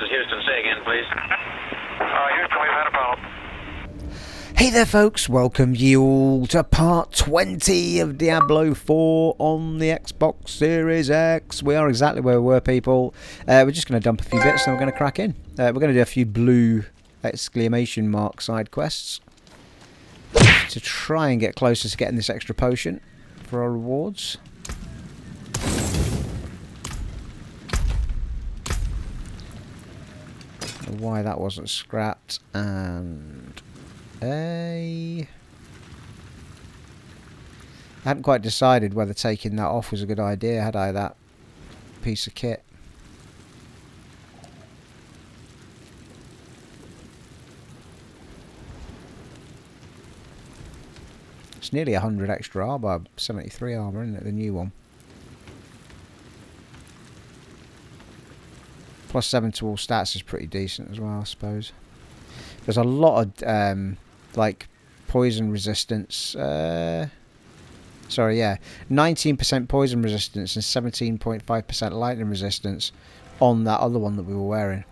is Houston. Say again, please. Houston, we've had a problem. Hey there folks, welcome you all to part 20 of Diablo 4 on the Xbox Series X. We are exactly where we were, people. We're just going to dump a few bits and we're going to crack in. We're going to do a few blue exclamation mark side quests to try and get closer to getting this extra potion for our rewards. Don't know why that wasn't scrapped, and I hadn't quite decided whether taking that off was a good idea, had I, that piece of kit. It's nearly 100 extra armor, 73 armor, isn't it, the new one? Plus 7 to all stats is pretty decent as well, I suppose. There's a lot of like poison resistance. Sorry, yeah, 19% poison resistance and 17.5% lightning resistance on that other one that we were wearing,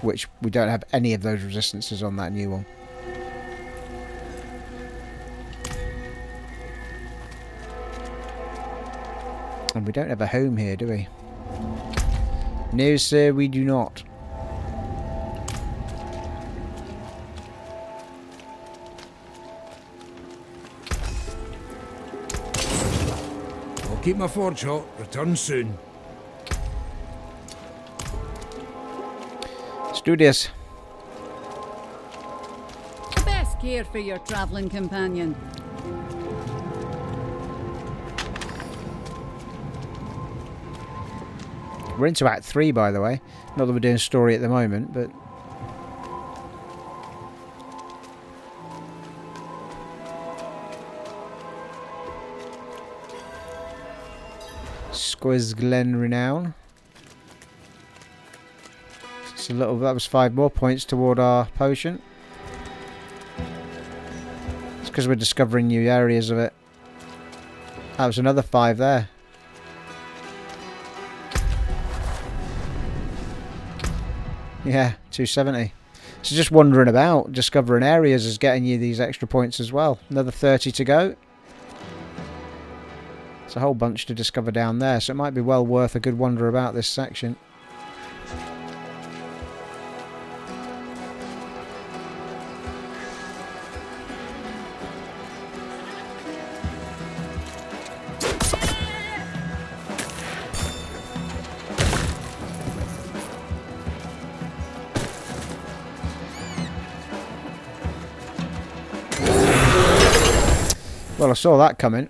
which we don't have any of those resistances on that new one. And we don't have a home here, do we? No, sir, we do not. I'll keep my forge hot. Return soon. Let's do this. Best care for your travelling companion. We're into Act 3, by the way. Not that we're doing a story at the moment, but... Squiz Glen Renown. It's a little... That was 5 more points toward our potion. It's because we're discovering new areas of it. That was another 5 there. Yeah, 270. So just wandering about, discovering areas is getting you these extra points as well. Another 30 to go. It's a whole bunch to discover down there, so it might be well worth a good wander about this section. Well, I saw that coming.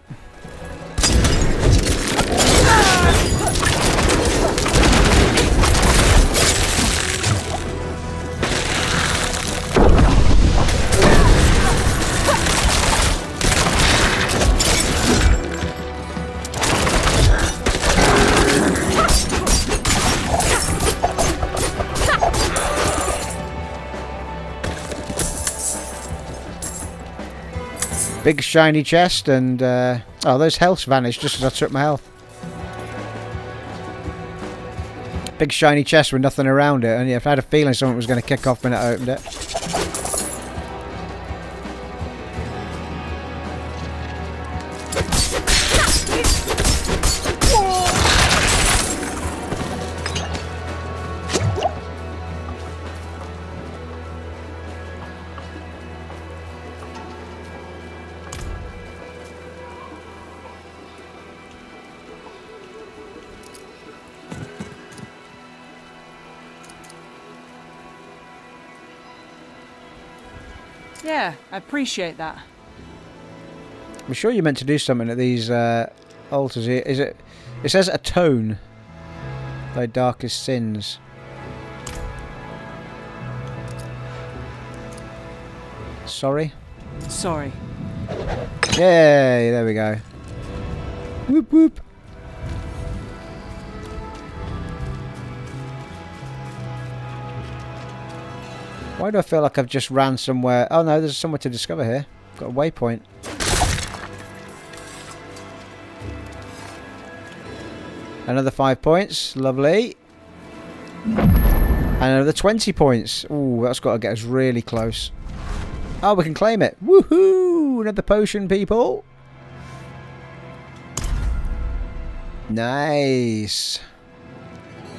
Big shiny chest, and oh, those healths vanished just as I took my health. Big shiny chest with nothing around it, and if I had a feeling someone was going to kick off when I opened it. Yeah, I appreciate that. I'm sure you're meant to do something at these altars here. Is it? It says atone thy darkest sins. Sorry? Sorry. Yay, there we go. Whoop whoop. Why do I feel like I've just ran somewhere? Oh no, there's somewhere to discover here. Got a waypoint. Another 5 points. Lovely. And another 20 points. Ooh, that's got to get us really close. Oh, we can claim it. Woohoo! Another potion, people. Nice.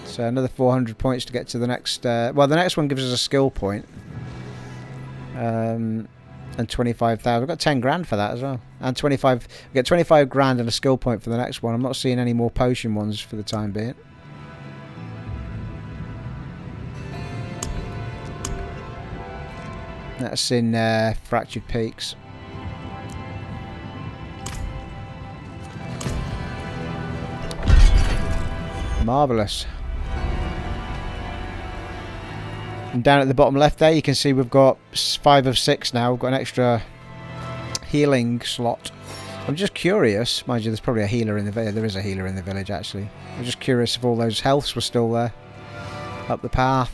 So another 400 points to get to the next... well, the next one gives us a skill point. And 25,000. We've got 10 grand for that as well. And 25... We get 25 grand and a skill point for the next one. I'm not seeing any more potion ones for the time being. That's in Fractured Peaks. Marvellous. And down at the bottom left there, you can see we've got 5 of 6 now. We've got an extra healing slot. I'm just curious. Mind you, there's probably a healer in the village. There is a healer in the village, actually. I'm just curious if all those healths were still there. Up the path.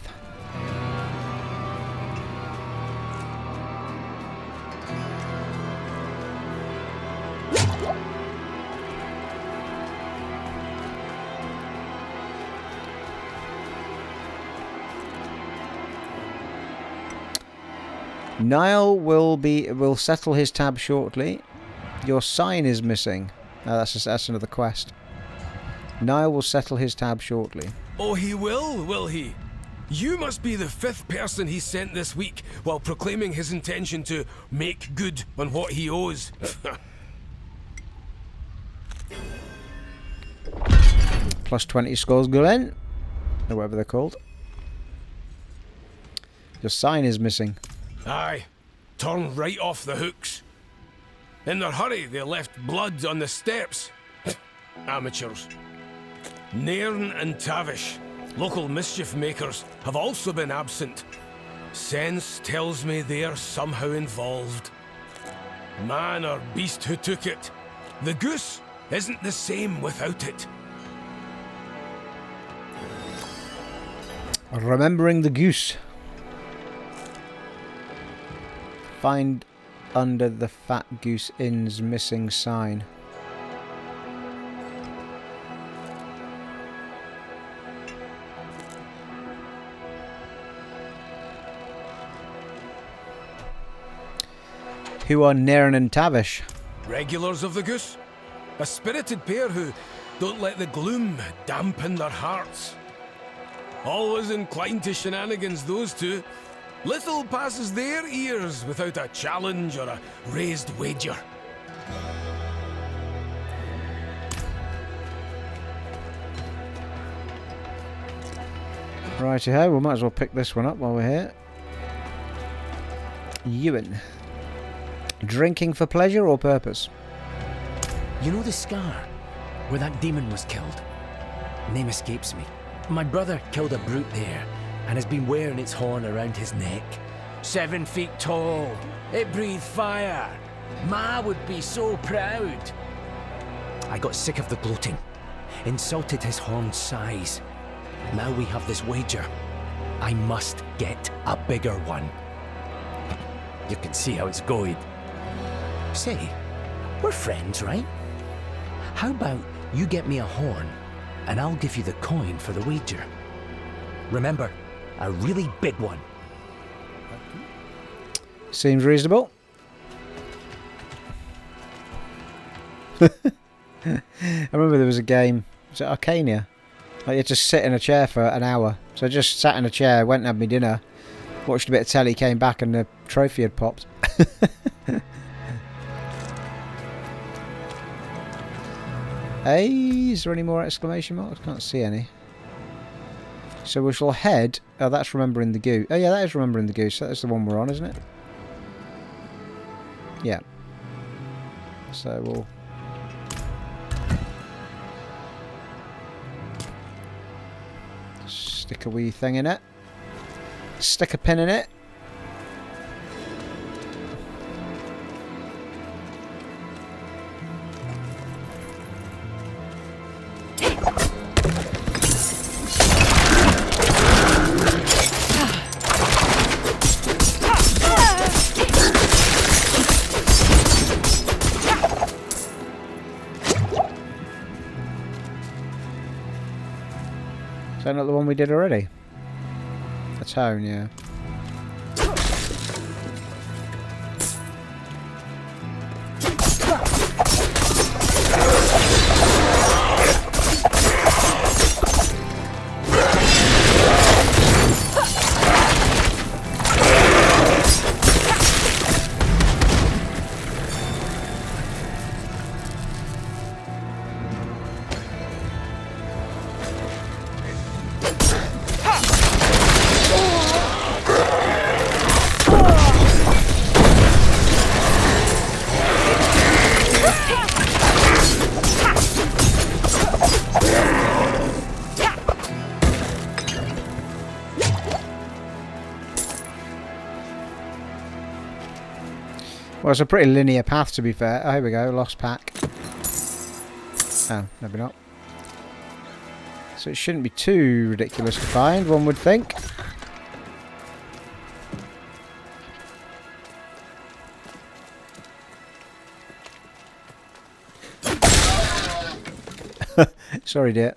Niall will settle his tab shortly. Your sign is missing. Oh, that's another quest. Niall will settle his tab shortly. Oh, he will he? You must be the 5th person he sent this week while proclaiming his intention to make good on what he owes. Plus 20 scores, Glenn. Or whatever they're called. Your sign is missing. Aye, torn right off the hooks. In their hurry, they left blood on the steps. Amateurs. Nairn and Tavish, local mischief makers, have also been absent. Sense tells me they're somehow involved. Man or beast who took it, the goose isn't the same without it. Remembering the goose. Find under the Fat Goose Inn's missing sign. Who are Nairn and Tavish? Regulars of the goose. A spirited pair who don't let the gloom dampen their hearts. Always inclined to shenanigans, those two. Little passes their ears without a challenge or a raised wager. Righty-ho, we might as well pick this one up while we're here. Ewan. Drinking for pleasure or purpose? You know the scar where that demon was killed? Name escapes me. My brother killed a brute there and has been wearing its horn around his neck. 7 feet tall. It breathed fire. Ma would be so proud. I got sick of the gloating. Insulted his horn's size. Now we have this wager. I must get a bigger one. You can see how it's going. Say, we're friends, right? How about you get me a horn and I'll give you the coin for the wager. Remember, a really big one. Seems reasonable. I remember there was a game, was it Arcania? Like you had to sit in a chair for an hour. So I just sat in a chair, went and had my dinner, watched a bit of telly, came back and the trophy had popped. Hey, is there any more exclamation marks? Can't see any. So we shall head... Oh, that's Remembering the Goose. Oh yeah, that is Remembering the Goose. That's the one we're on, isn't it? Yeah. So we'll... stick a wee thing in it. Stick a pin in it. Is that not the one we did already? tone, yeah. Well, it's a pretty linear path, to be fair. Oh, here we go. Lost pack. Oh, maybe not. So it shouldn't be too ridiculous to find, one would think. Sorry, dear.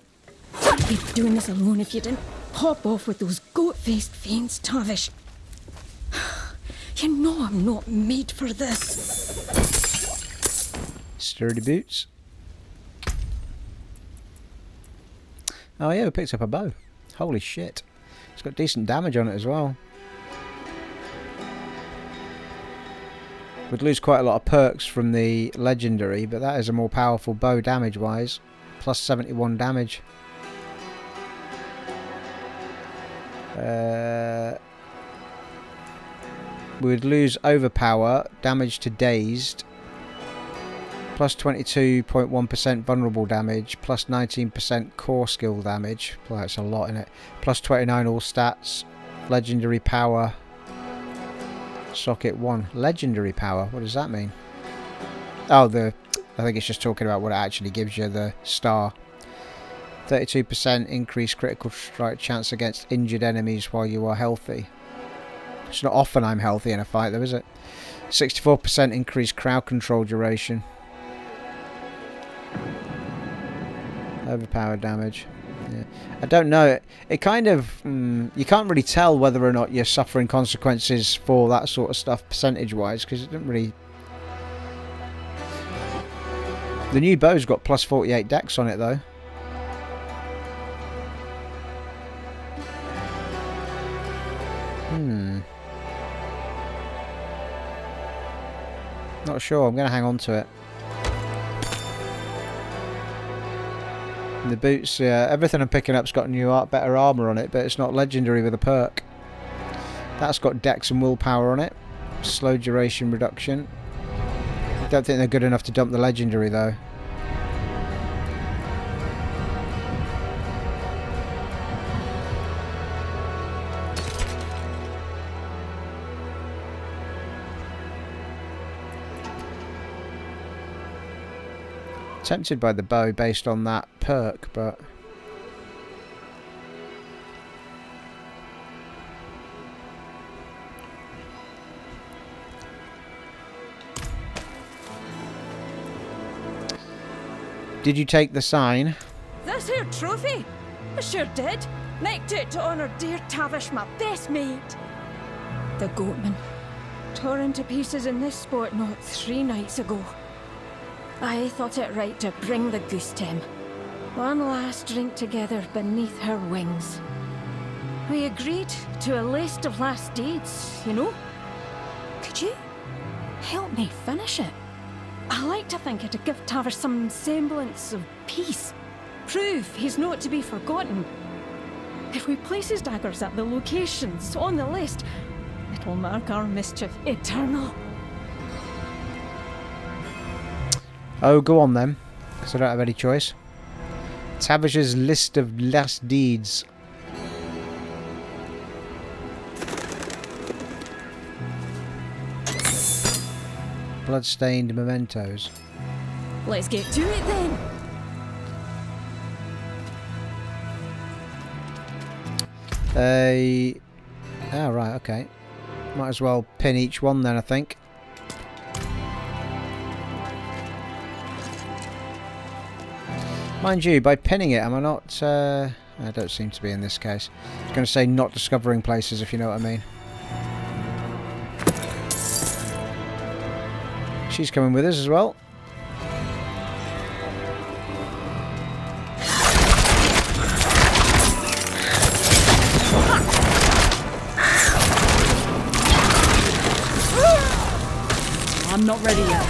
You'd be doing this alone if you didn't hop off with those goat-faced fiends, Tavish. You know I'm not made for this. Sturdy boots. Oh yeah, we picked up a bow. Holy shit. It's got decent damage on it as well. We'd lose quite a lot of perks from the legendary, but that is a more powerful bow damage-wise. Plus 71 damage. We would lose overpower, damage to dazed, plus 22.1% vulnerable damage, plus 19% core skill damage. Well, that's a lot in it. Plus 29 all stats, legendary power, socket 1. Legendary power, what does that mean? Oh, I think it's just talking about what it actually gives you, the star. 32% increased critical strike chance against injured enemies while you are healthy. It's not often I'm healthy in a fight though, is it? 64% increased crowd control duration. Overpowered damage. Yeah. I don't know. It kind of... you can't really tell whether or not you're suffering consequences for that sort of stuff percentage-wise, because it didn't really... The new bow's got plus 48 dex on it though. Not sure, I'm going to hang on to it. And the boots, everything I'm picking up's got new better armour on it, but it's not legendary with a perk. That's got dex and willpower on it. Slow duration reduction. I don't think they're good enough to dump the legendary though. Tempted by the bow based on that perk, but did you take the sign? This here trophy? I sure did. Nicked it to honour dear Tavish, my best mate. The goatman. Tore into pieces in this sport not 3 nights ago. I thought it right to bring the goose to him. One last drink together beneath her wings. We agreed to a list of last deeds, you know? Could you help me finish it? I like to think it'd give Tavish some semblance of peace. Prove he's not to be forgotten. If we place his daggers at the locations on the list, it'll mark our mischief eternal. Oh, go on then, because I don't have any choice. Tavish's list of last deeds. Bloodstained mementos. Let's get to it then. Oh, right, okay. Might as well pin each one then, I think. Mind you, by pinning it, am I not... I don't seem to be in this case. I was going to say not discovering places, if you know what I mean. She's coming with us as well. I'm not ready yet.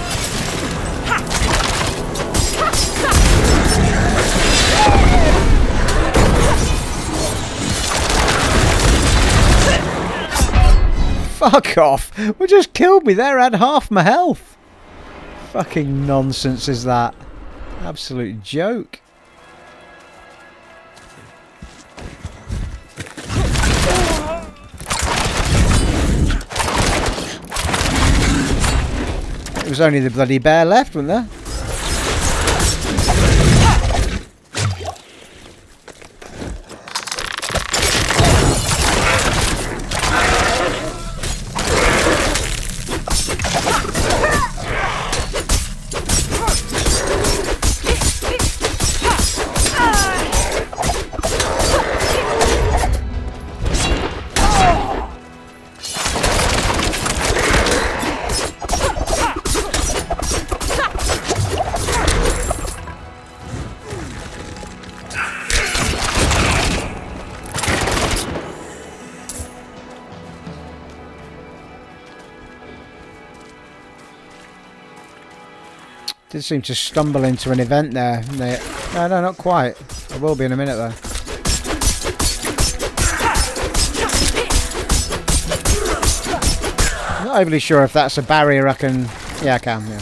Fuck off! We just killed me there, I had half my health! Fucking nonsense is that. Absolute joke. There was only the bloody bear left, wasn't there? Did seem to stumble into an event there. No, not quite. I will be in a minute though. I'm not overly sure if that's a barrier I can... Yeah, I can, yeah.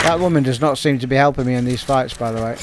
That woman does not seem to be helping me in these fights, by the way.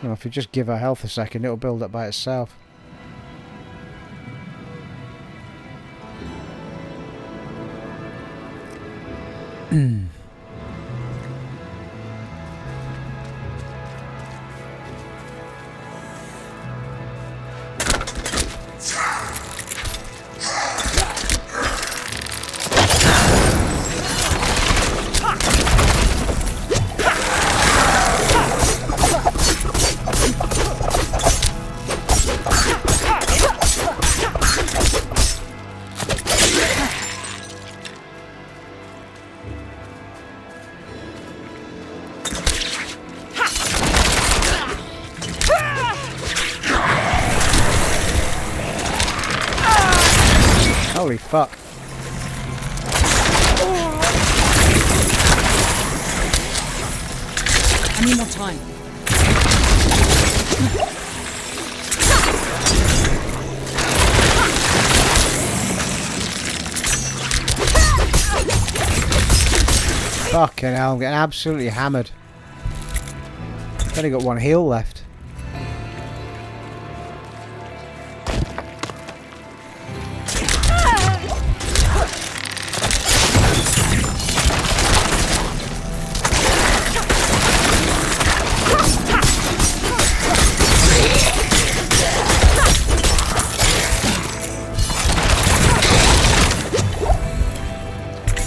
Well, if you just give her health a second, it'll build up by itself. Holy fuck. I need more time. Fucking hell, I'm getting absolutely hammered. I've only got one heal left.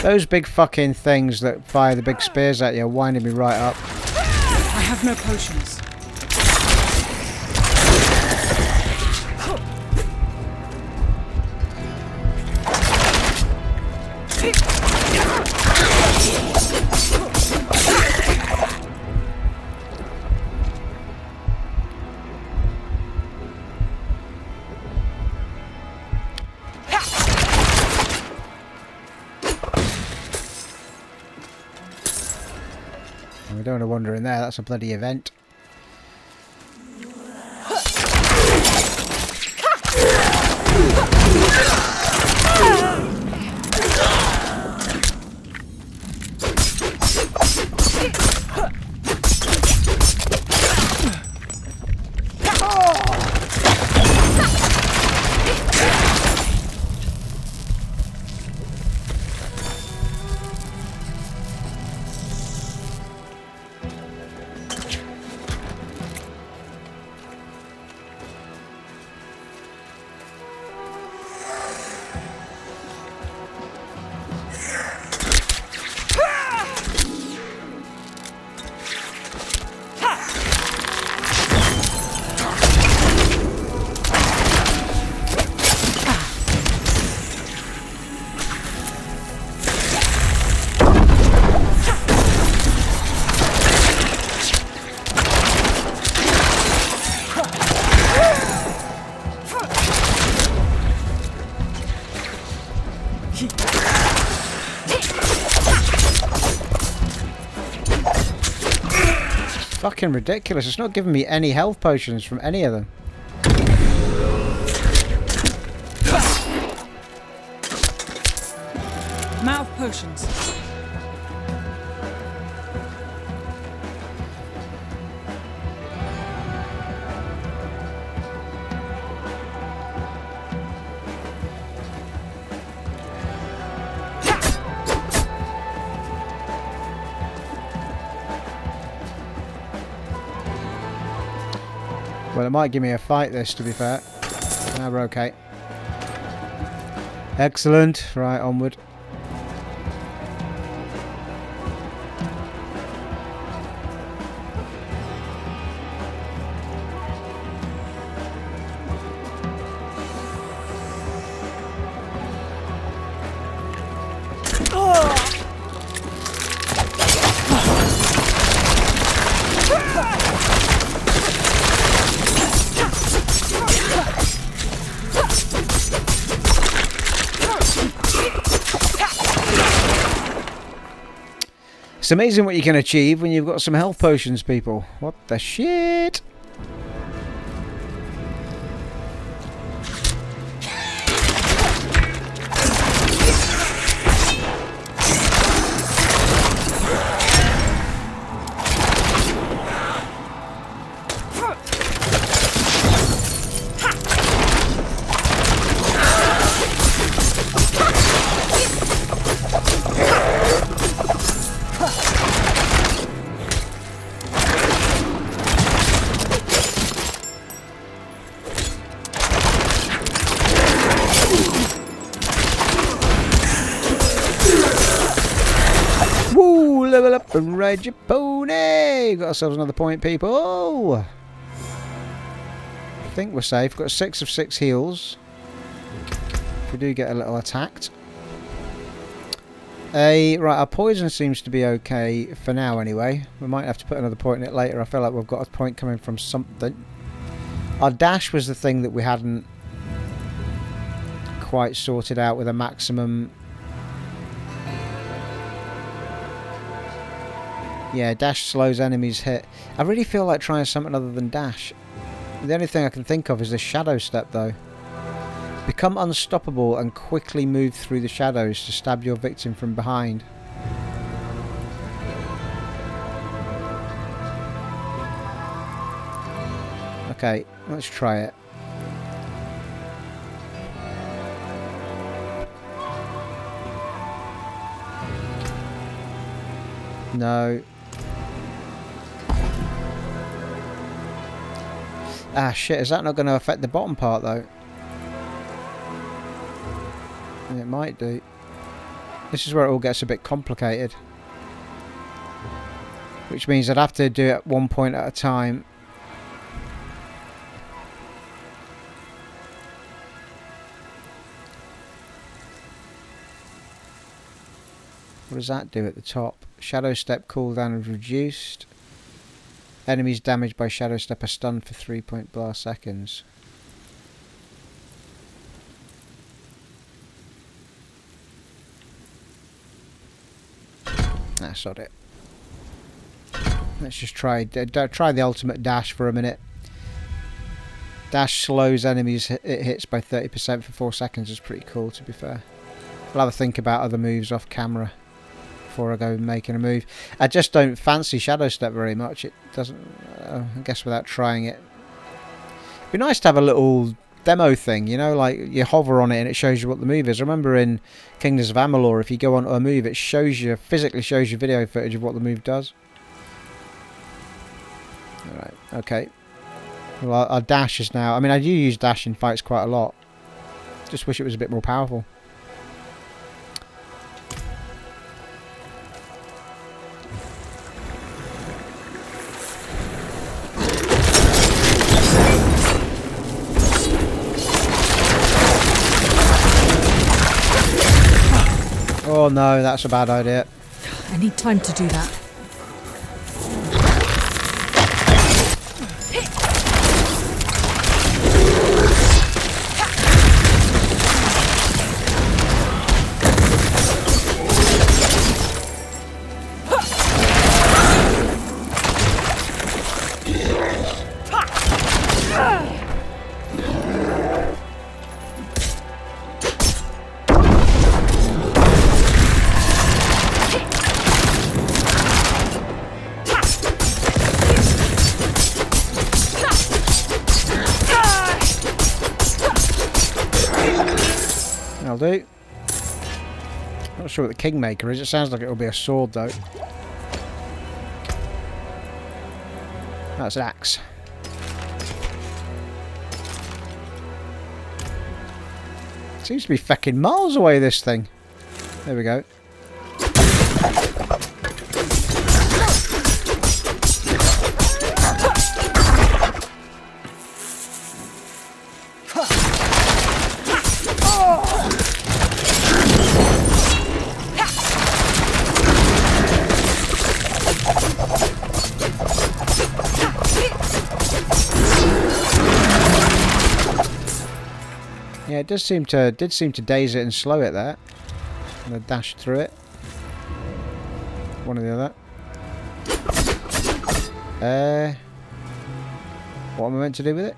Those big fucking things that fire the big spears at you are winding me right up. I have no potions. don't want to wander in there. That's a bloody event. Fucking ridiculous. It's not giving me any health potions from any of them. I'm out of potions. Well, it might give me a fight, this, to be fair. Now we're okay. Excellent. Right, onward. It's amazing what you can achieve when you've got some health potions, people. What the shit? Level up and ride your pony. Got ourselves another point, people. I think we're safe. Got 6 of 6 heals. If we do get a little attacked. Right, our poison seems to be okay for now anyway. We might have to put another point in it later. I feel like we've got a point coming from something. Our dash was the thing that we hadn't quite sorted out with a maximum. Yeah, dash slows enemies hit. I really feel like trying something other than dash. The only thing I can think of is the shadow step though. Become unstoppable and quickly move through the shadows to stab your victim from behind. Okay, let's try it. No. Ah shit, is that not going to affect the bottom part though? It might do. This is where it all gets a bit complicated. Which means I'd have to do it one point at a time. What does that do at the top? Shadow step cooldown is reduced. Enemies damaged by shadow step are stunned for 3.bar seconds. That's not it. Let's just try the ultimate dash for a minute. Dash slows enemies it hits by 30% for 4 seconds. Is pretty cool, to be fair. I'll have a think about other moves off camera before I go making a move. I just don't fancy Shadow Step very much. It doesn't, I guess, without trying it. It'd be nice to have a little demo thing, you know, like you hover on it and it shows you what the move is. I remember in Kingdoms of Amalur, if you go onto a move, it shows you, physically shows you video footage of what the move does. Alright, okay. Well, our dash is now... I mean, I do use dash in fights quite a lot. Just wish it was a bit more powerful. Oh no, that's a bad idea. I need time to do that. I'll do. Not sure what the Kingmaker is. It sounds like it'll be a sword though. That's an axe. Seems to be fucking miles away, this thing. There we go. Yeah, it did seem to daze it and slow it there. I'm gonna dash through it. One or the other. What am I meant to do with it?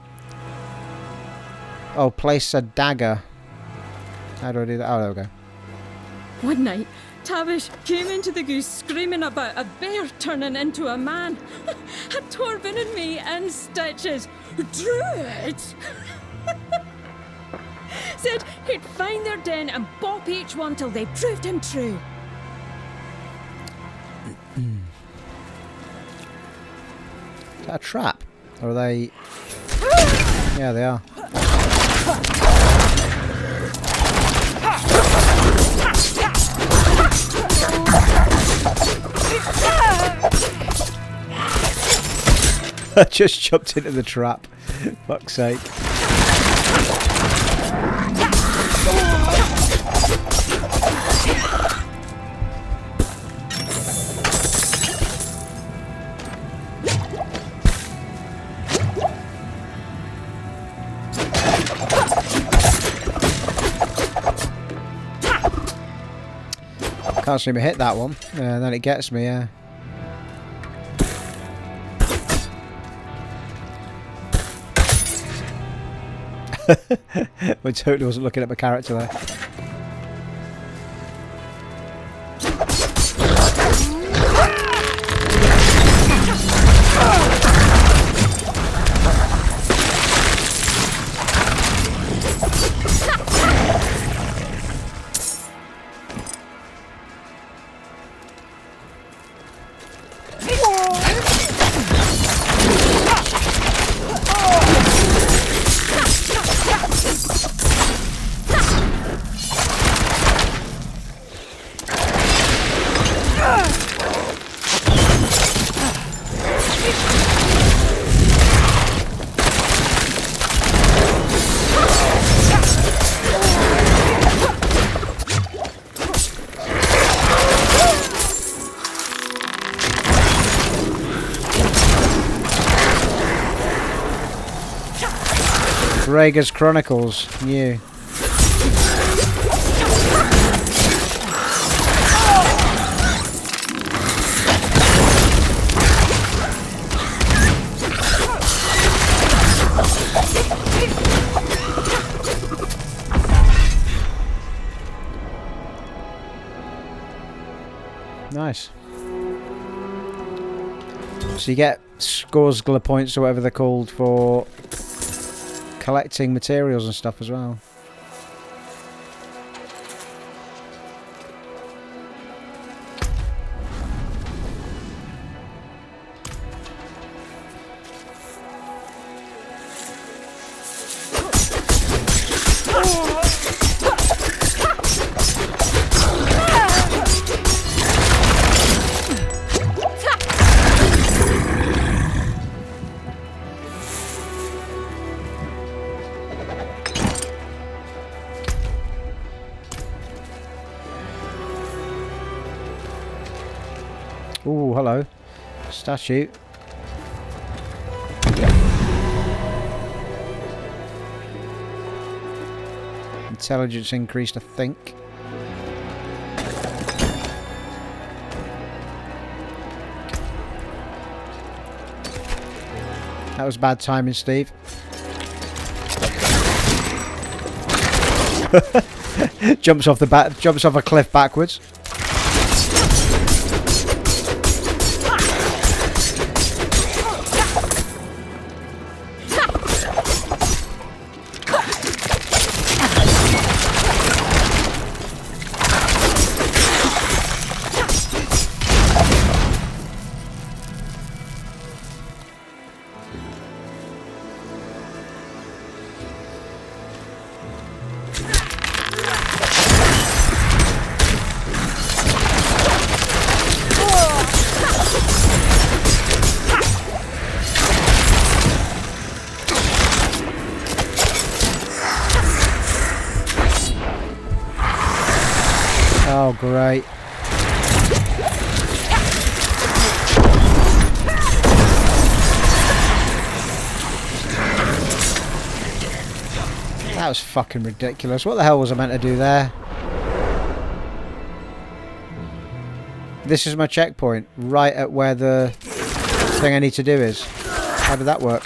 Oh, place a dagger. How do I do that? Oh, there we go. One night, Tavish came into the goose screaming about a bear turning into a man. Had Torvin and me in stitches. Druid! Said he'd find their den and bop each one till they proved him true. Is that a trap? Or are they... Yeah, they are. I just jumped into the trap. Fuck's sake. Can't seem to hit that one. And then it gets me, yeah. I totally wasn't looking at my character there. Rhaegar's Chronicles, new. Nice. So you get Scorsgler points or whatever they're called for collecting materials and stuff as well. Ooh, hello. Statue. Intelligence increased, I think. That was bad timing, Steve. Jumps off a cliff backwards. Oh, great. That was fucking ridiculous. What the hell was I meant to do there? This is my checkpoint, right at where the thing I need to do is. How did that work?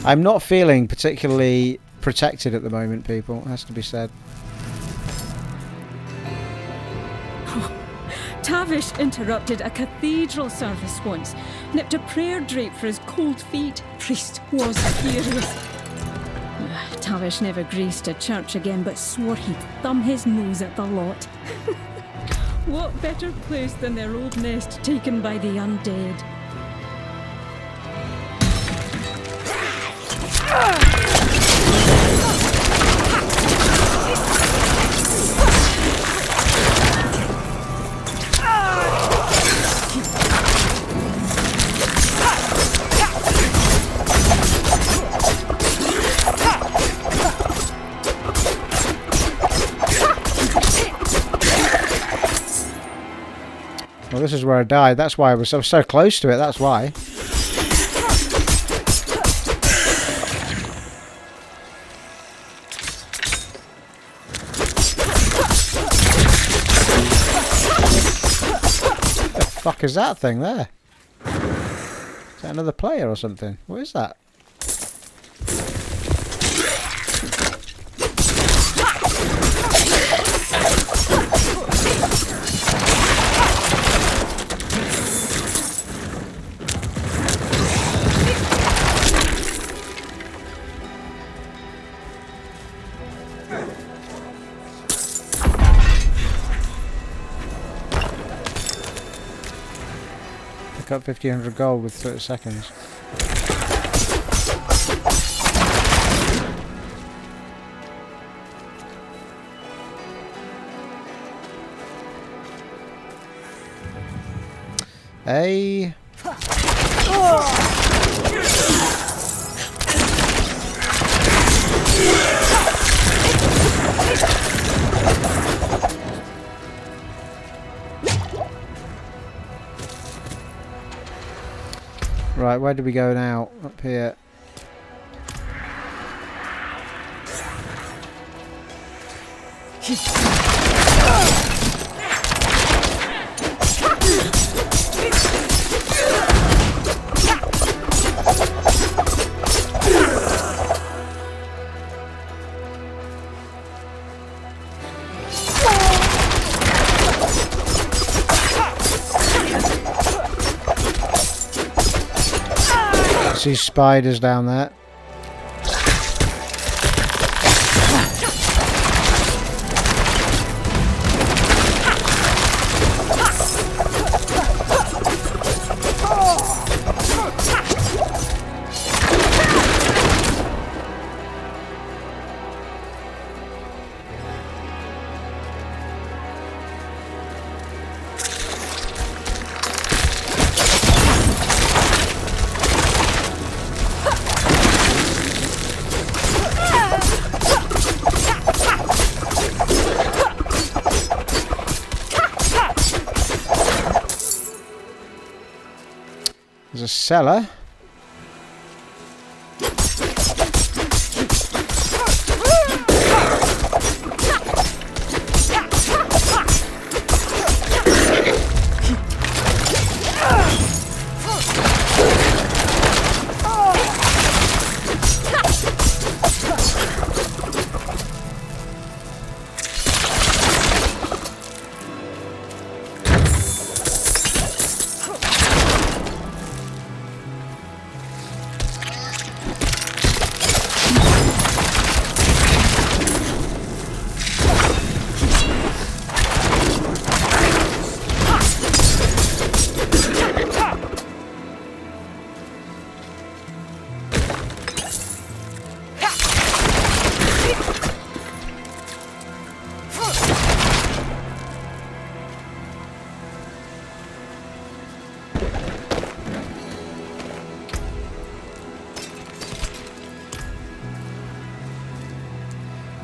I'm not feeling particularly protected at the moment, people. It has to be said. Tavish interrupted a cathedral service once, nipped a prayer drape for his cold feet. Priest was furious. Tavish never graced a church again, but swore he'd thumb his nose at the lot. What better place than their old nest taken by the undead? Well, this is where I died. That's why I was so close to it. That's why. What the fuck is that thing there? Is that another player or something? What is that? Got 1500 gold with 30 seconds. Hey. Right, where do we go now? Up here. See spiders down there. There's a cellar.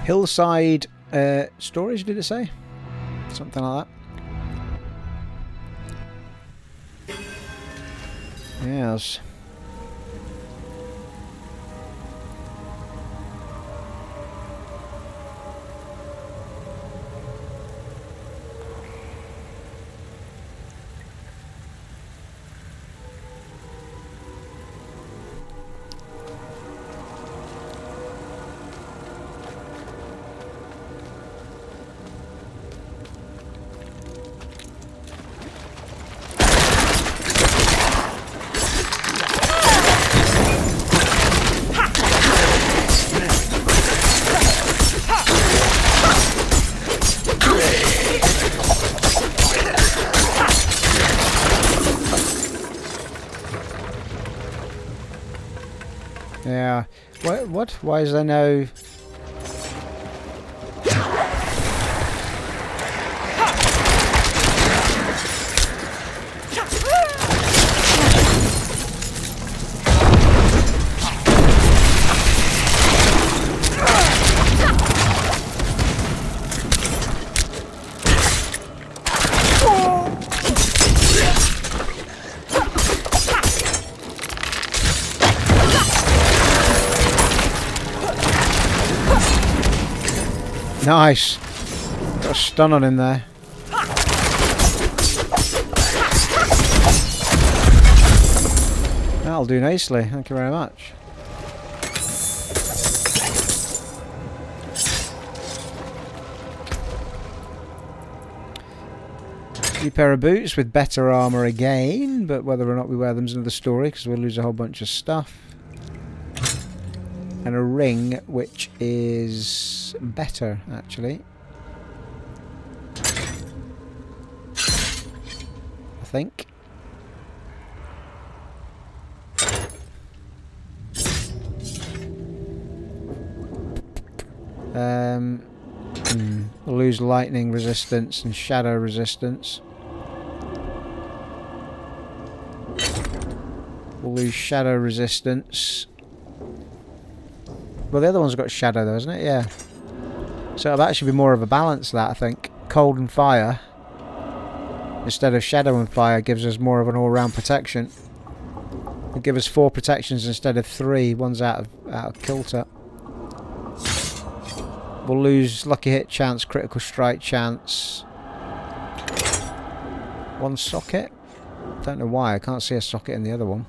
Hillside storage, did it say? Something like that. Yes. Yeah. What? Why is there no... Nice. Got a stun on him there. That'll do nicely. Thank you very much. New pair of boots with better armour again, but whether or not we wear them is another story because we'll lose a whole bunch of stuff. And a ring which is better actually, I think. We'll lose lightning resistance and shadow resistance. We'll lose shadow resistance. Well, the other one's got shadow though, isn't it? Yeah. So it'll actually be more of a balance that, I think. Cold and fire instead of shadow and fire gives us more of an all-round protection. It'll give us 4 protections instead of 3. One's out of kilter. We'll lose lucky hit chance, critical strike chance. 1 socket. Don't know why. I can't see a socket in the other one.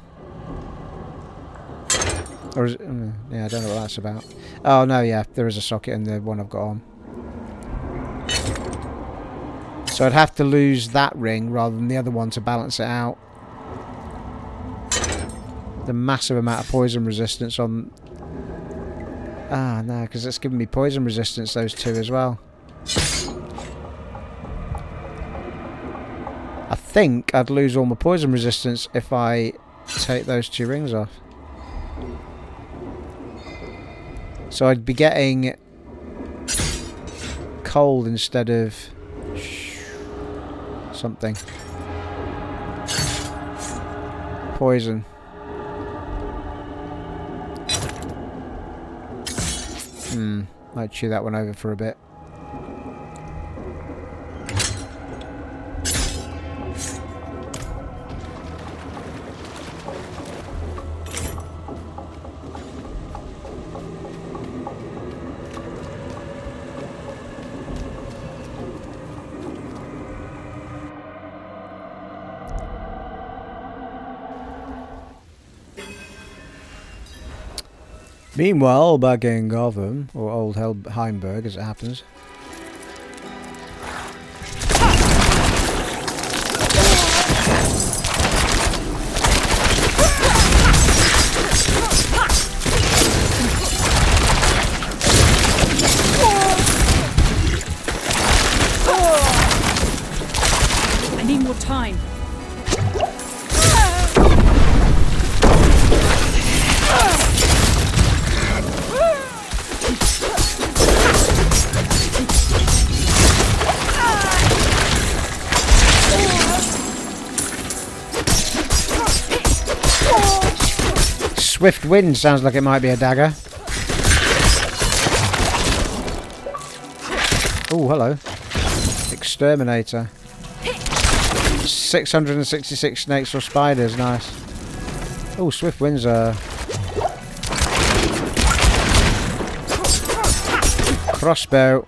Or is it, yeah, I don't know what that's about. Oh no, yeah, there is a socket in the one I've got on. So I'd have to lose that ring rather than the other one to balance it out. The massive amount of poison resistance on... Ah, no, because it's giving me poison resistance, those 2 as well. I think I'd lose all my poison resistance if I take those 2 rings off. So I'd be getting cold instead of something. Poison. Might chew that one over for a bit. Meanwhile, back in Gotham, or Old Heimberg as it happens. I need more time. Swift wind sounds like it might be a dagger. Oh, hello. Exterminator. 666 snakes or spiders, nice. Oh, swift winds are... Crossbow.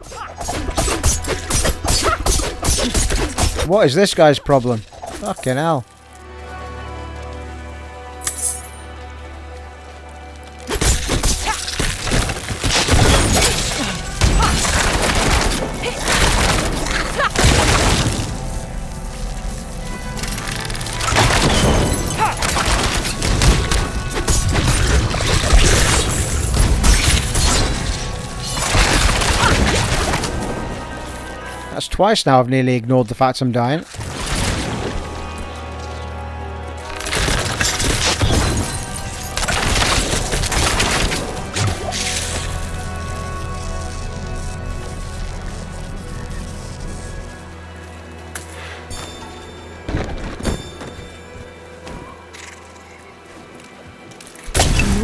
What is this guy's problem? Fucking hell. That's twice now I've nearly ignored the fact I'm dying.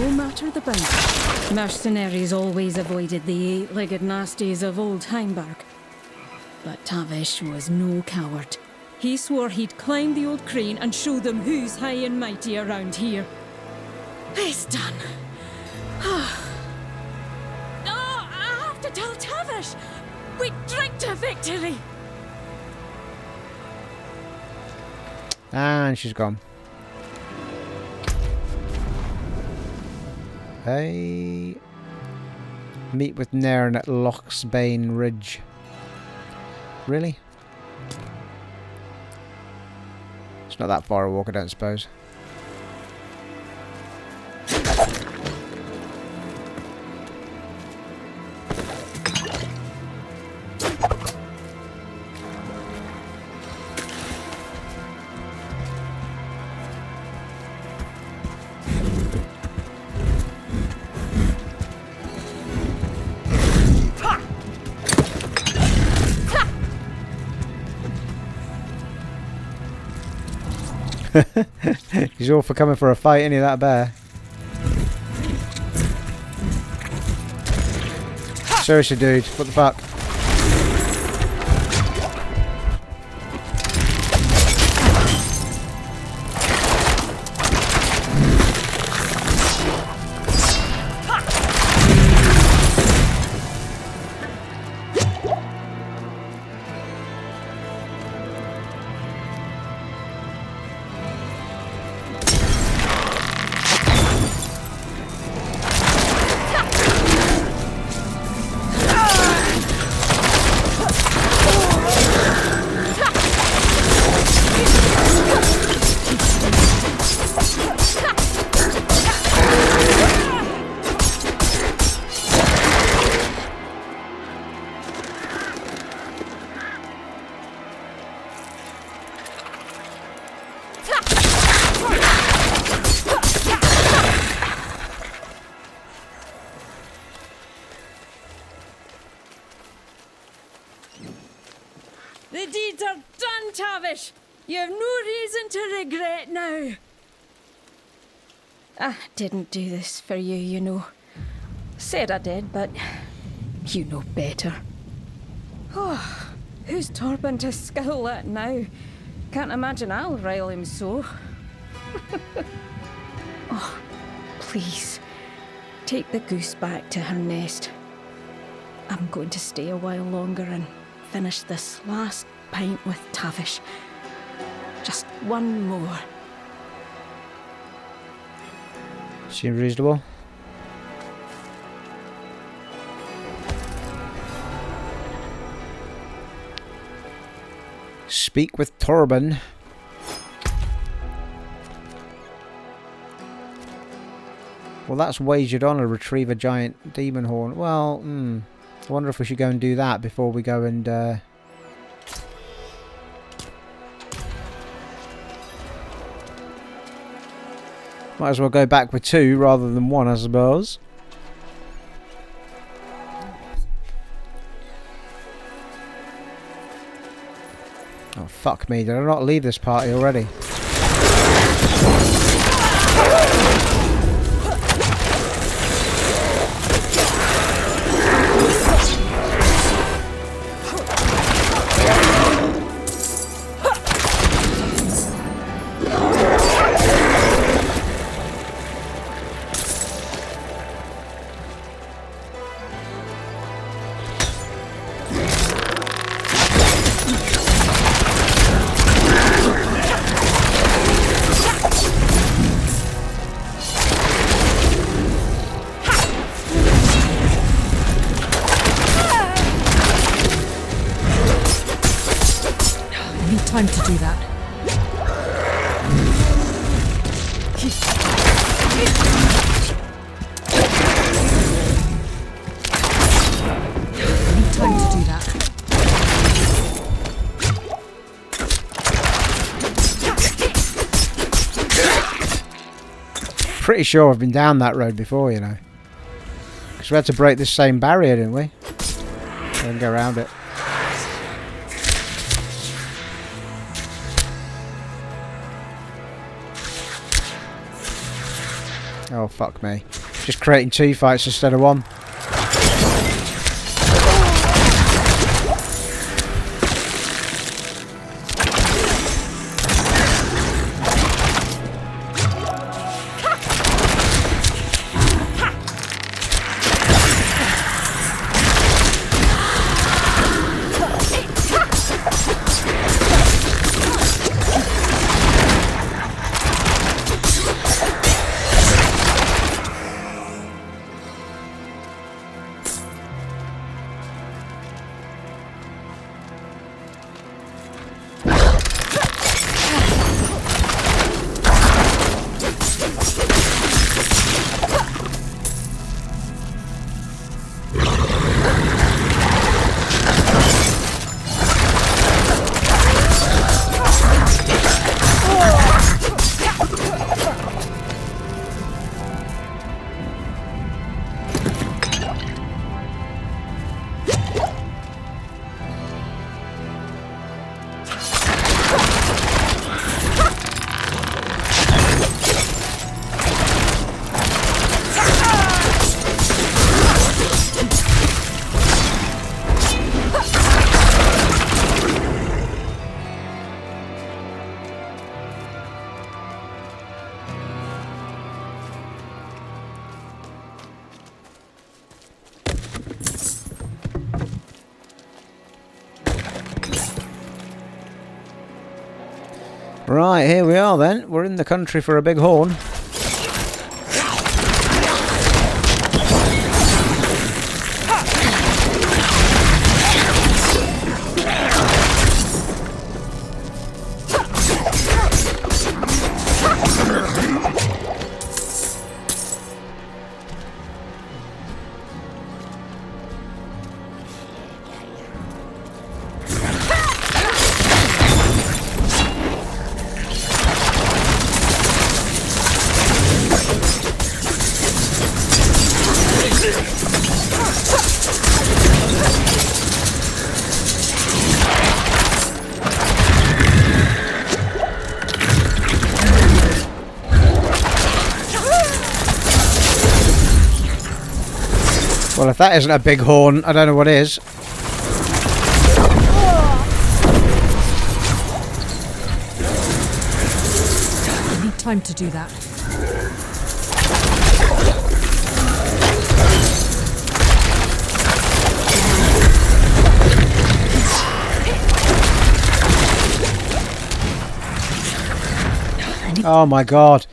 No matter the bounty, mercenaries always avoided the 8-legged nasties of Old Heimberg. But Tavish was no coward. He swore he'd climb the old crane and show them who's high and mighty around here. It's done. I have to tell Tavish. We drink to victory. And she's gone. Hey. Meet with Nairn at Lochsbane Ridge. Really? It's not that far a walk, I don't suppose. He's all for coming for a fight, isn't he, that bear? Seriously, dude, what the fuck? The deeds are done, Tavish. You have no reason to regret now. I didn't do this for you, you know. Said I did, but you know better. Oh, who's Torben to scowl at now? Can't imagine I'll rile him so. Oh, please, take the goose back to her nest. I'm going to stay a while longer and finish this last pint with Tavish. Just one more. Seems reasonable. Speak with Torben. Well, that's wagered on a retrieve a giant demon horn. Well, I wonder if we should go and do that before we go and... Might as well go back with 2 rather than 1, I suppose. Oh, fuck me. Did I not leave this party already? Time to do that. Need time to do that. Pretty sure I've been down that road before, you know. Because we had to break this same barrier, didn't we? And go around it. Oh, fuck me. Just creating 2 fights instead of 1. Right, here we are then. We're in the country for a big horn. Well, if that isn't a big horn, I don't know what is. I need time to do that. Oh my god.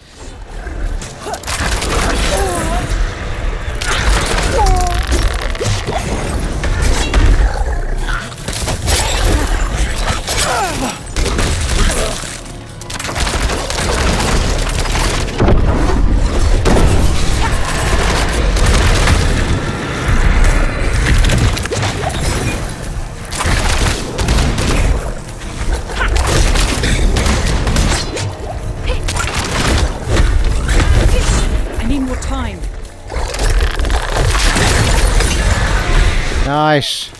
Nice.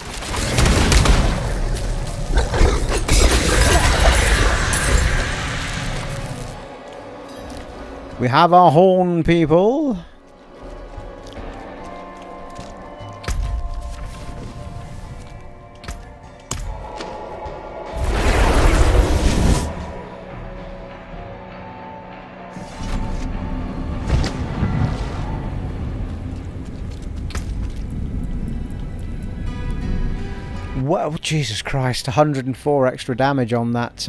We have our horn, people. Whoa, Jesus Christ, 104 extra damage on that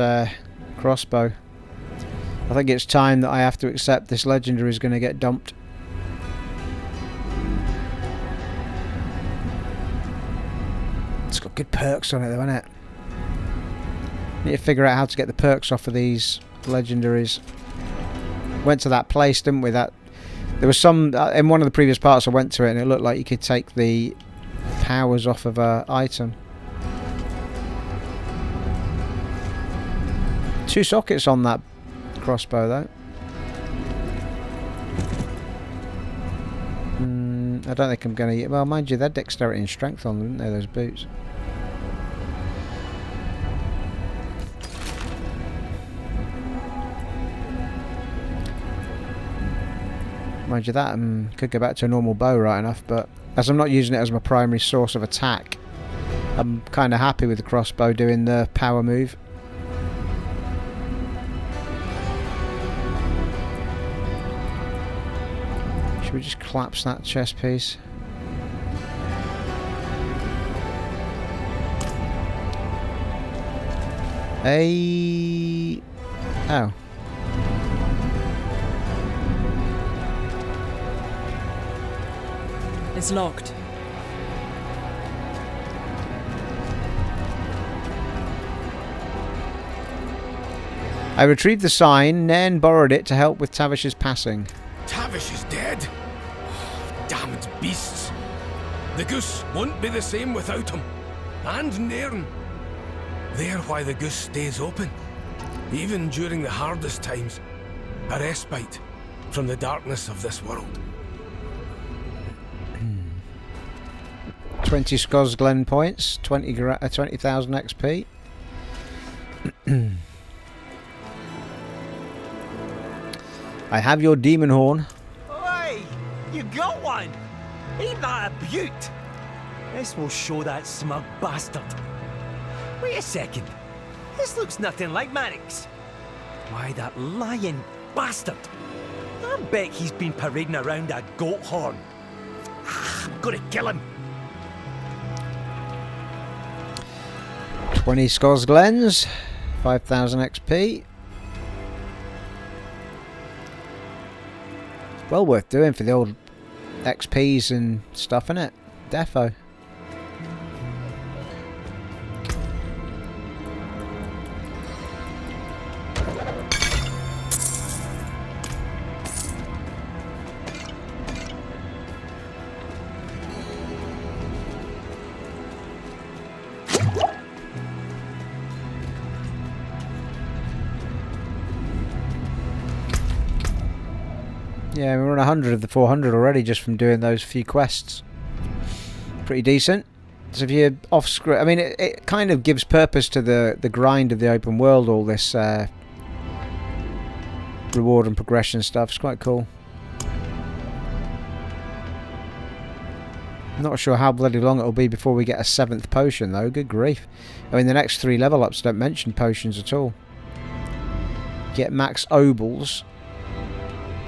crossbow. I think it's time that I have to accept this legendary is going to get dumped. It's got good perks on it though, hasn't it? Need to figure out how to get the perks off of these legendaries. Went to that place, didn't we? That there was some in one of the previous parts I went to it and it looked like you could take the powers off of an item. 2 sockets on that crossbow though. I don't think I'm going to get... Well, mind you, they had dexterity and strength on them, didn't they, those boots? Mind you, that could go back to a normal bow right enough, but as I'm not using it as my primary source of attack, I'm kind of happy with the crossbow doing the power move. Should we just collapse that chest piece? Oh. It's locked. I retrieved the sign, Nairn borrowed it to help with Tavish's passing. Tavish is dead. Damned beasts. The goose won't be the same without him. And Nairn. They're why the goose stays open. Even during the hardest times. A respite from the darkness of this world. 20 Skosglen points, 20,000 XP. I have your demon horn. Oi! You got one! Ain't that a beaut? This will show that smug bastard. Wait a second. This looks nothing like Marik's. Why, that lying bastard. I bet he's been parading around a goat horn. I'm gonna kill him. 20 Skosglens, 5,000 XP. Well worth doing for the old XPs and stuff, innit? Defo. Yeah, we're on 100 of the 400 already just from doing those few quests. Pretty decent. So if you're off script, I mean, it kind of gives purpose to the grind of the open world, all this reward and progression stuff. It's quite cool. Not sure how bloody long it'll be before we get a 7th potion though, good grief. I mean the next 3 level ups don't mention potions at all. Get max obols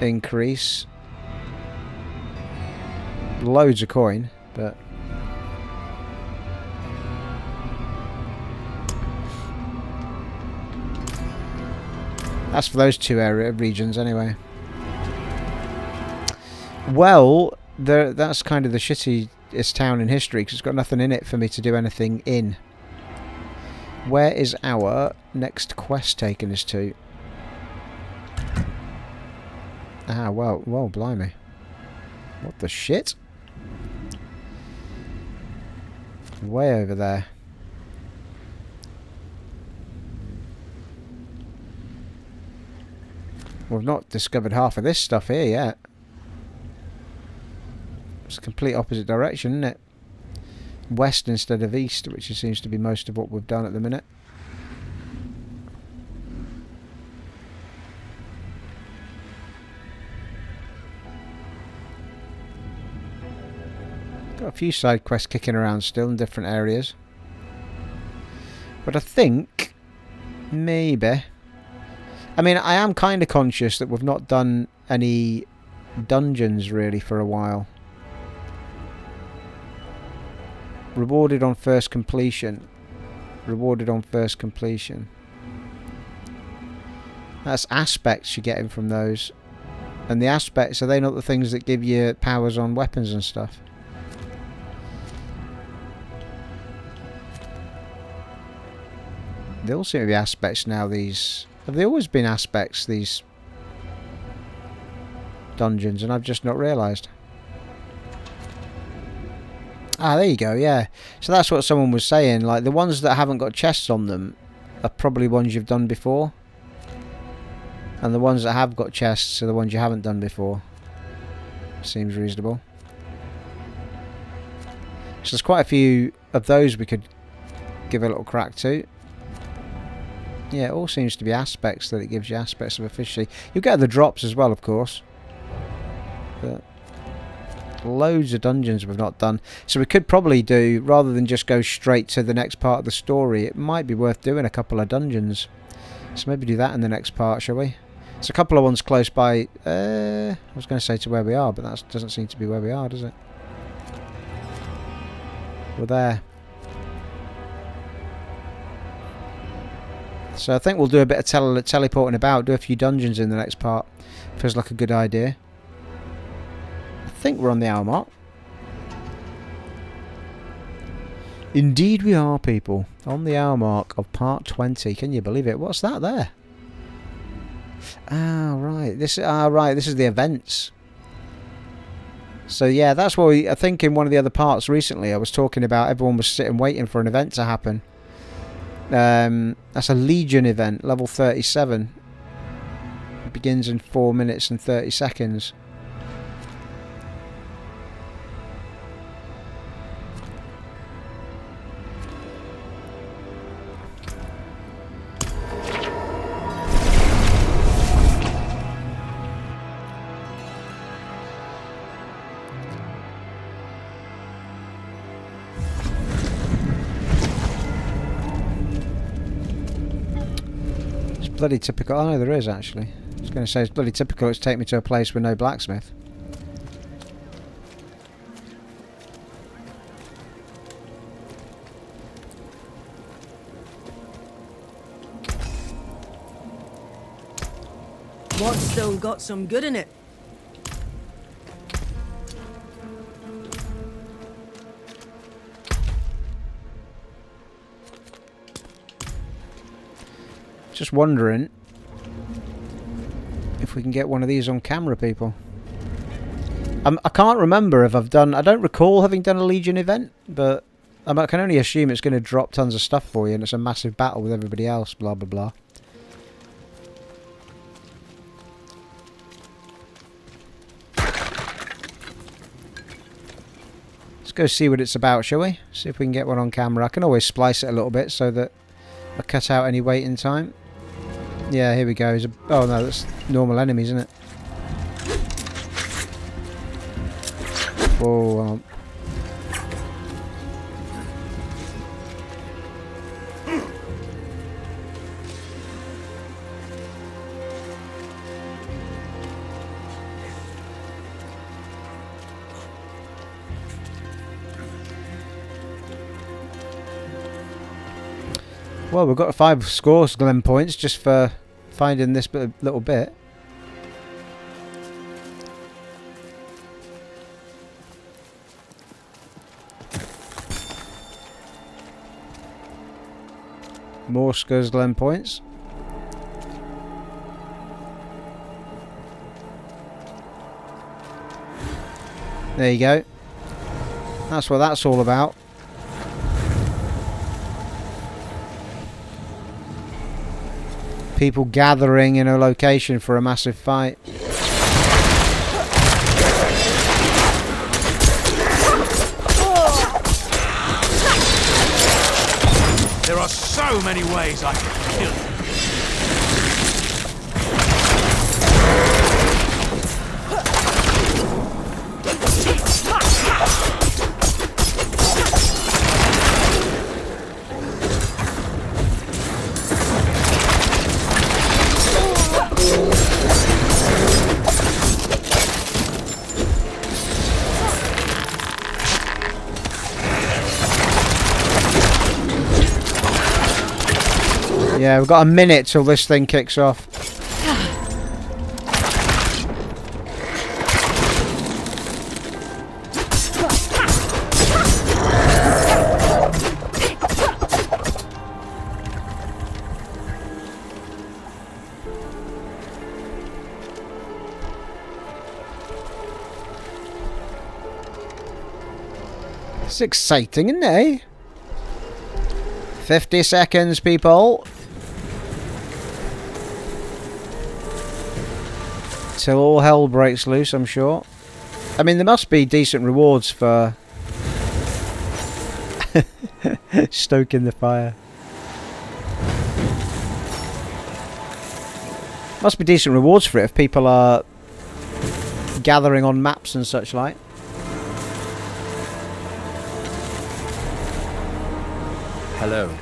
increase. Loads of coin, but that's for those 2 regions anyway. Well, that's kind of the shittiest town in history because it's got nothing in it for me to do anything in. Where is our next quest taking us to? Ah, well, blimey. What the shit? Way over there. We've not discovered half of this stuff here yet. It's the complete opposite direction, isn't it? West instead of east, which seems to be most of what we've done at the minute. Got a few side quests kicking around still in different areas. But I think maybe... I mean, I am kind of conscious that we've not done any dungeons really for a while. Rewarded on first completion. Rewarded on first completion. That's aspects you're getting from those. And the aspects, are they not the things that give you powers on weapons and stuff? They all seem to be aspects now, these... Have they always been aspects, these dungeons, and I've just not realised? Ah, there you go, yeah. So that's what someone was saying, like, the ones that haven't got chests on them are probably ones you've done before. And the ones that have got chests are the ones you haven't done before. Seems reasonable. So there's quite a few of those we could give a little crack to. Yeah, it all seems to be aspects that it gives you, aspects of efficiency. You get the drops as well, of course. But loads of dungeons we've not done. So we could probably do, rather than just go straight to the next part of the story, it might be worth doing a couple of dungeons. So maybe do that in the next part, shall we? There's a couple of ones close by. I was going to say to where we are, but that doesn't seem to be where we are, does it? We're there. So I think we'll do a bit of teleporting about, do a few dungeons in the next part. Feels like a good idea. I think we're on the hour mark. Indeed we are, people. On the hour mark of part 20. Can you believe it? What's that there? Ah, right. This is the events. So yeah, that's what I think in one of the other parts recently I was talking about everyone was sitting waiting for an event to happen. That's a Legion event, level 37. It begins in 4 minutes and 30 seconds. Bloody typical. Oh no, there is actually. I was going to say it's bloody typical. It's take me to a place with no blacksmith. What's still got some good in it? Just wondering if we can get one of these on camera, people. I can't remember if I've done... I don't recall having done a Legion event, but I can only assume it's going to drop tons of stuff for you and it's a massive battle with everybody else, blah, blah, blah. Let's go see what it's about, shall we? See if we can get one on camera. I can always splice it a little bit so that I cut out any waiting time. Yeah, here we go. Oh no, that's normal enemies, isn't it? Whoa, Well, we've got 5 scores Glen points just for finding this little bit. More scores Glen points. There you go. That's what that's all about. People gathering in a location for a massive fight. There are so many ways I can kill you. Yeah, we've got a minute till this thing kicks off. It's exciting, isn't it? 50 seconds, people. Till all hell breaks loose, I'm sure. I mean, there must be decent rewards for stoking the fire. Must be decent rewards for it if people are gathering on maps and such like. Hello.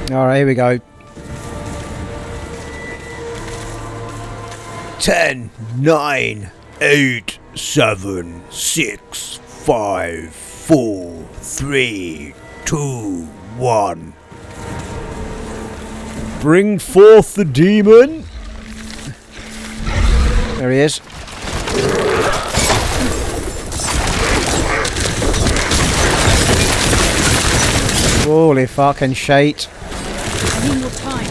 Alright, here we go. 10, 9, 8, 7, 6, 5, 4, 3, 2, 1. Bring forth the demon. There he is. Holy fucking shite. Need more time.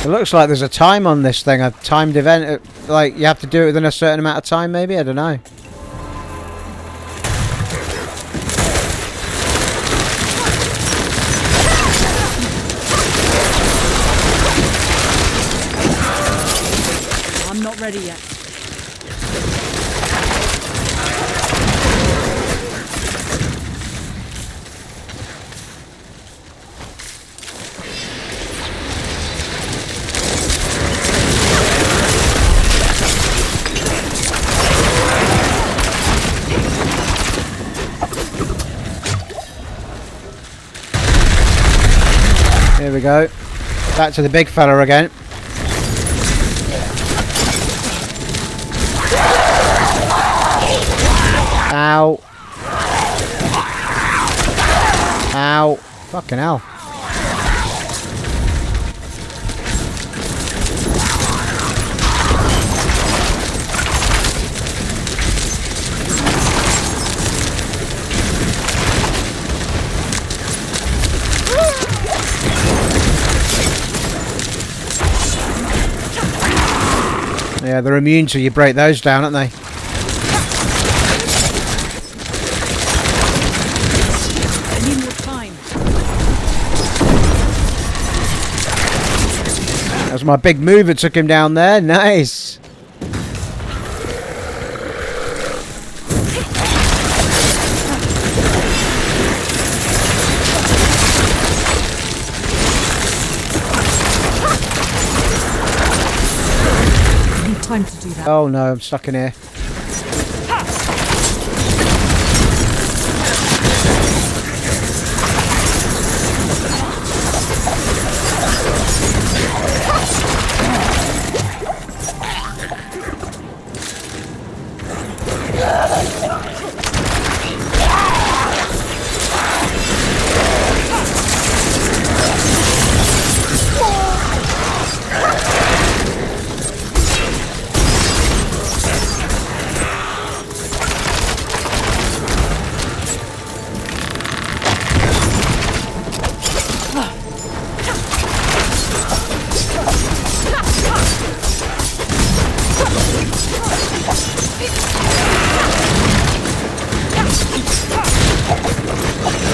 It looks like there's a time on this thing, a timed event. Like, you have to do it within a certain amount of time, maybe? I don't know. I'm not ready yet. Here we go. Back to the big fella again. Ow. Ow. Fucking hell. Yeah, they're immune till you break those down, aren't they? I need more time. That was my big move that took him down there. Nice. Time to do that. Oh no, I'm stuck in here.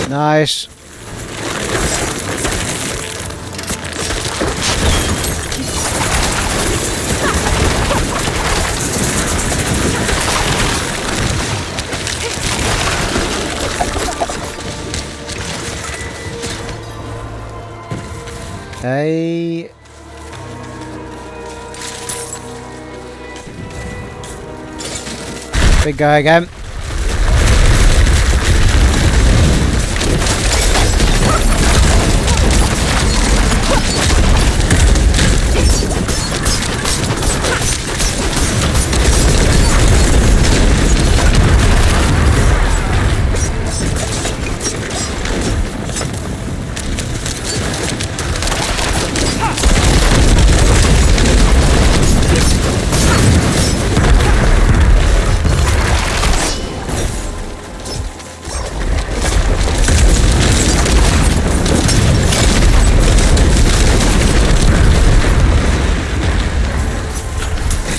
Nice. Hey. Big guy again.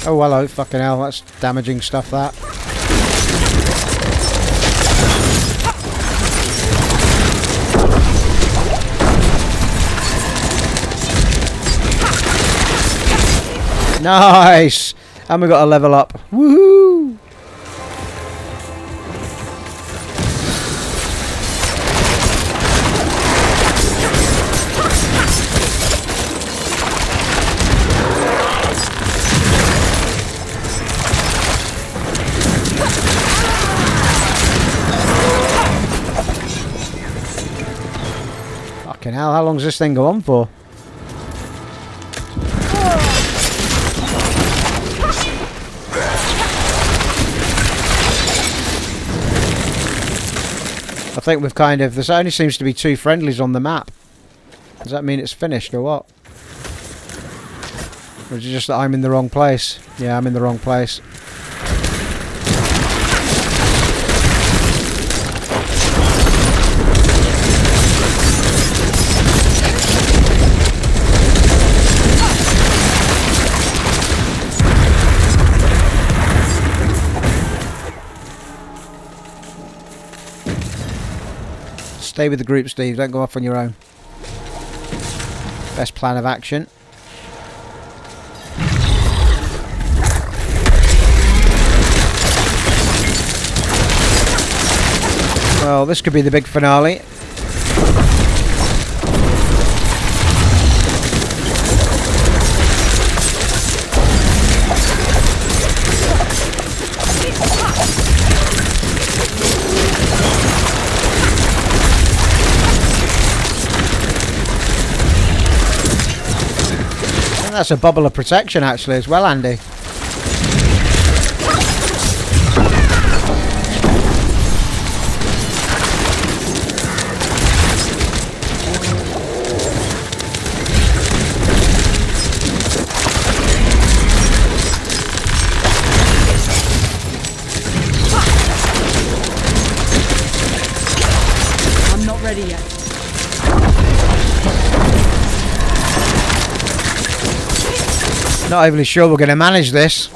Oh, hello, fucking hell, that's damaging stuff, that. Nice! And we got a level up. Woohoo! Fucking hell, how long does this thing go on for? I think we've kind of... There only seems to be 2 friendlies on the map. Does that mean it's finished or what? Or is it just that I'm in the wrong place? Yeah, I'm in the wrong place. Stay with the group, Steve. Don't go off on your own. Best plan of action. Well, this could be the big finale. That's a bubble of protection actually as well, Andy. I'm not ready yet. Not overly sure we're going to manage this.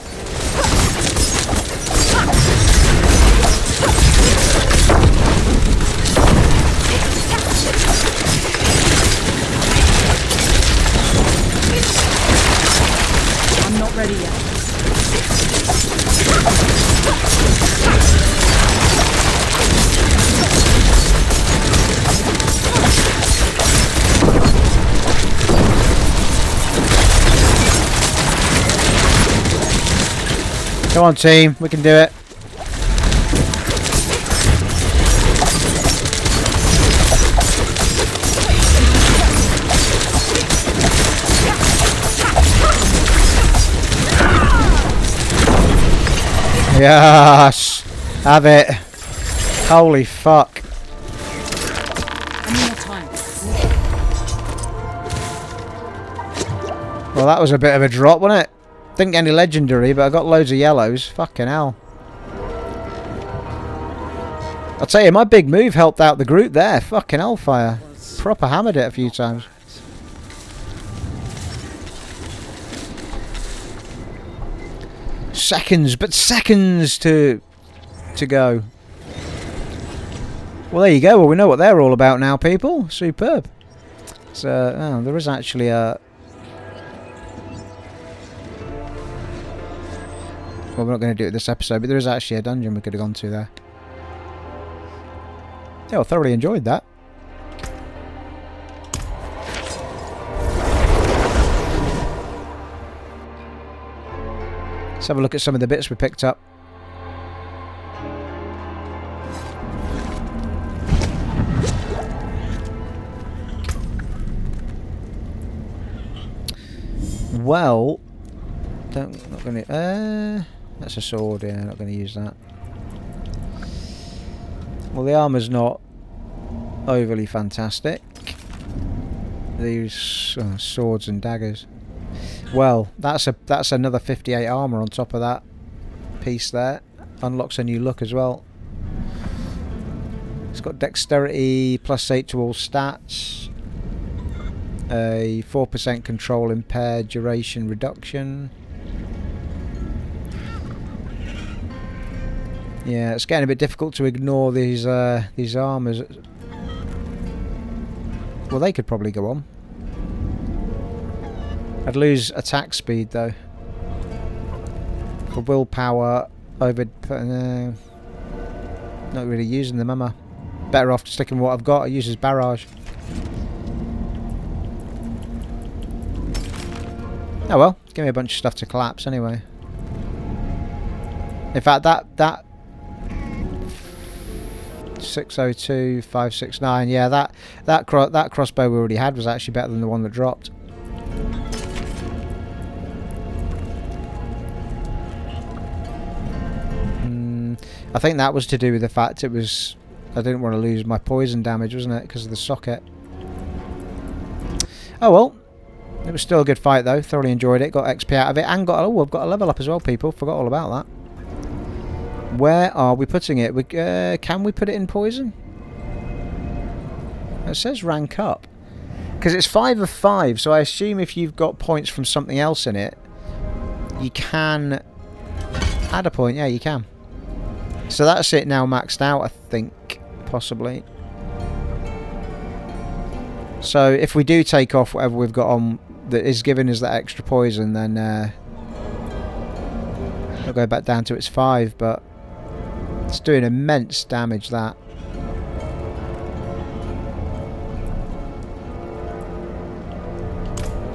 I'm not ready yet. Come on, team. We can do it. Yes. Have it. Holy fuck. I need more time. Well, that was a bit of a drop, wasn't it? Didn't get any legendary, but I got loads of yellows. Fucking hell. I'll tell you, my big move helped out the group there. Fucking hellfire. Proper hammered it a few times. Seconds, but seconds to go. Well, there you go. Well, we know what they're all about now, people. Superb. So, oh, there is actually a... Well, we're not going to do it this episode, but there is actually a dungeon we could have gone to there. Yeah, I thoroughly enjoyed that. Let's have a look at some of the bits we picked up. Well, not going to... that's a sword, yeah, not going to use that. Well, the armour's not overly fantastic. These swords and daggers. Well, that's another 58 armour on top of that piece there. Unlocks a new look as well. It's got dexterity +8 to all stats. A 4% control impaired duration reduction. Yeah, it's getting a bit difficult to ignore these armours. Well, they could probably go on. I'd lose attack speed though. For willpower over... not really using them, am I? Better off sticking with what I've got. I use as barrage. Oh well, give me a bunch of stuff to collapse anyway. In fact, that 602, 569, yeah, that crossbow we already had was actually better than the one that dropped. I think that was to do with the fact it was... I didn't want to lose my poison damage, wasn't it? Because of the socket. Oh well. It was still a good fight though. Thoroughly enjoyed it. Got XP out of it. And got... Oh, I've got a level up as well, people. Forgot all about that. Where are we putting it? Can we put it in poison? It says rank up. Because it's 5 of 5. So I assume if you've got points from something else in it, you can add a point. Yeah, you can. So that's it now maxed out, I think, possibly. So if we do take off whatever we've got on that is giving us that extra poison, then it'll go back down to its 5, but it's doing immense damage, that.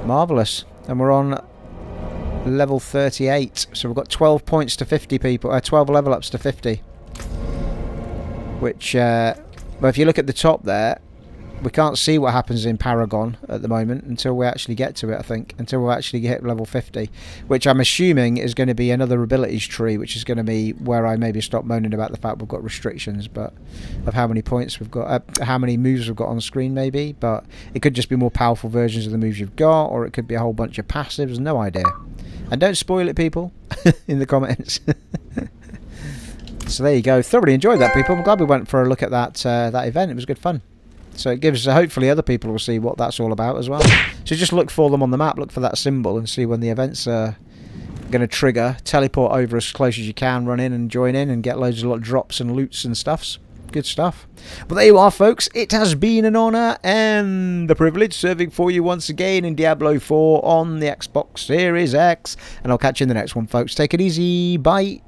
Marvellous. And we're on level 38, so we've got 12 points to 50 people, 12 level ups to 50, which well, if you look at the top there, we can't see what happens in Paragon at the moment until we actually get to it, I think, until we actually hit level 50, which I'm assuming is going to be another abilities tree, which is going to be where I maybe stop moaning about the fact we've got restrictions, but of how many points we've got, how many moves we've got on screen maybe, but it could just be more powerful versions of the moves you've got, or it could be a whole bunch of passives, no idea. And don't spoil it, people, in the comments. So there you go. Thoroughly enjoyed that, people. I'm glad we went for a look at that that event. It was good fun. So it gives, hopefully other people will see what that's all about as well. So just look for them on the map, look for that symbol and see when the events are going to trigger. Teleport over as close as you can, run in and join in and get loads of lot of drops and loots and stuffs. Good stuff. But there you are, folks. It has been an honour and a privilege serving for you once again in Diablo 4 on the Xbox Series X. And I'll catch you in the next one, folks. Take it easy. Bye.